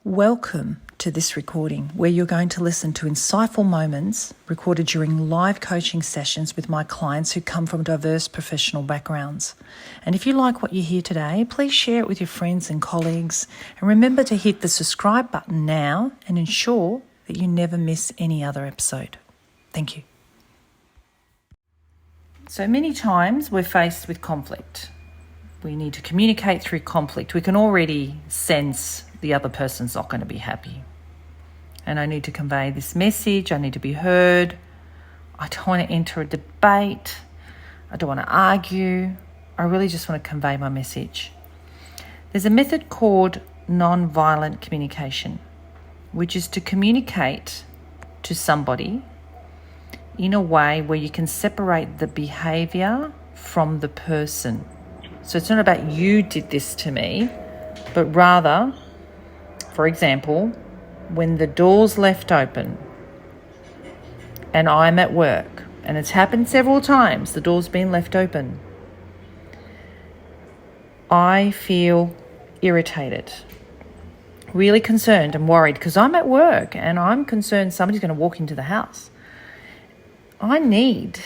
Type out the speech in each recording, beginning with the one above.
Welcome to this recording where you're going to listen to insightful moments recorded during live coaching sessions with my clients who come from diverse professional backgrounds. And if you like what you hear today, please share it with your friends and colleagues. And remember to hit the subscribe button now and ensure that you never miss any other episode. Thank you. So many times we're faced with conflict. We need to communicate through conflict. We can already sense the other person's not going to be happy. And I need to convey this message. I need to be heard. I don't want to enter a debate. I don't want to argue. I really just want to convey my message. There's a method called non-violent communication, which is to communicate to somebody in a way where you can separate the behavior from the person. So it's not about you did this to me, but rather, for example, when the door's left open and I'm at work, and it's happened several times, the door's been left open, I feel irritated, really concerned and worried because I'm at work and I'm concerned somebody's going to walk into the house. I need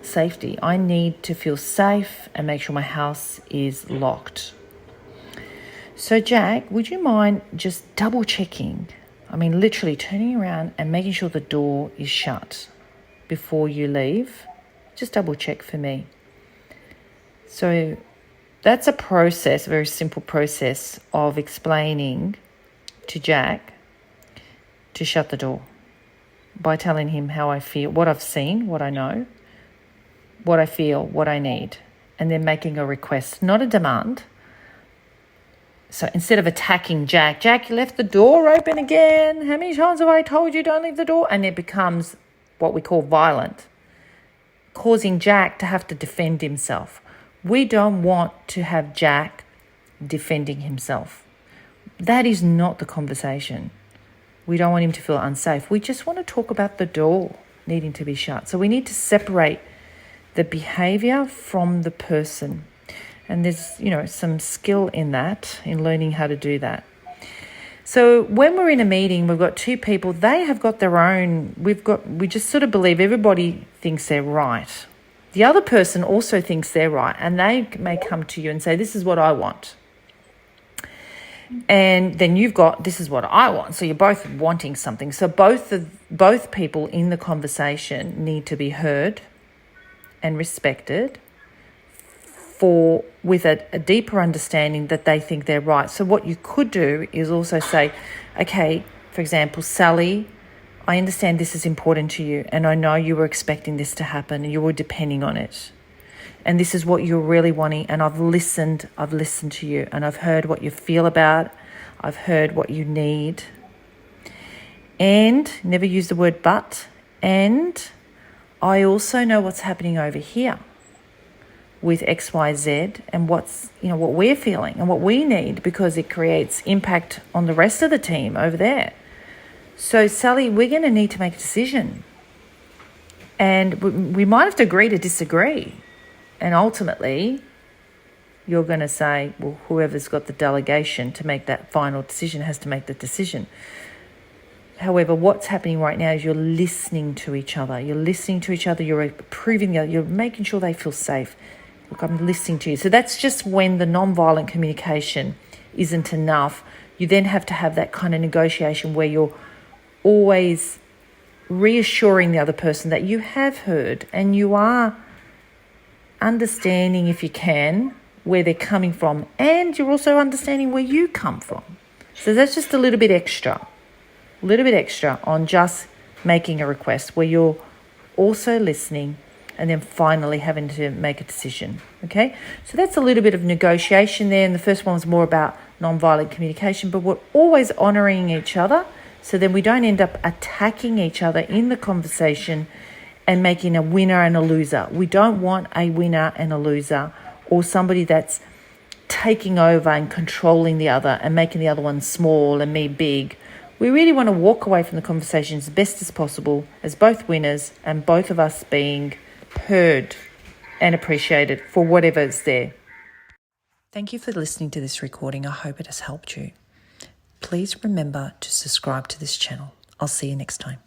safety. I need to feel safe and make sure my house is locked. So Jack, would you mind just double checking? I mean, literally turning around and making sure the door is shut before you leave. Just double check for me. So that's a process, a very simple process of explaining to Jack to shut the door by telling him how I feel, what I've seen, what I know, what I feel, what I need, and then making a request, not a demand. So instead of attacking Jack, you left the door open again. How many times have I told you don't leave the door? And it becomes what we call violent, causing Jack to have to defend himself. We don't want to have Jack defending himself. That is not the conversation. We don't want him to feel unsafe. We just want to talk about the door needing to be shut. So we need to separate the behavior from the person. And there's, some skill in that, in learning how to do that. So when we're in a meeting, we've got two people, they have got their own, we just sort of believe everybody thinks they're right. The other person also thinks they're right, and they may come to you and say, this is what I want. And then you've got, this is what I want. So you're both wanting something. So both people in the conversation need to be heard and respected with a deeper understanding that they think they're right. So what you could do is also say, okay, for example, Sally, I understand this is important to you, and I know you were expecting this to happen and you were depending on it. And this is what you're really wanting, and I've listened to you, and I've heard what you feel about, I've heard what you need. And never use the word but, and I also know what's happening over here with XYZ and what we're feeling and what we need, because it creates impact on the rest of the team over there. So Sally, we're going to need to make a decision, and we might have to agree to disagree. And ultimately, you're going to say, well, whoever's got the delegation to make that final decision has to make the decision. However, what's happening right now is you're listening to each other. You're listening to each other. You're approving the other. You're making sure they feel safe. Look, I'm listening to you. So that's just when the non-violent communication isn't enough. You then have to have that kind of negotiation where you're always reassuring the other person that you have heard and you are understanding, if you can, where they're coming from, and you're also understanding where you come from. So that's just a little bit extra on just making a request where you're also listening and then finally having to make a decision. Okay, so that's a little bit of negotiation there, and the first one was more about non-violent communication, but we're always honouring each other so then we don't end up attacking each other in the conversation and making a winner and a loser. We don't want a winner and a loser, or somebody that's taking over and controlling the other and making the other one small and me big. We really want to walk away from the conversation as best as possible as both winners, and both of us being heard and appreciated for whatever's there. Thank you for listening to this recording. I hope it has helped you. please remember to subscribe to this channel. I'll see you next time.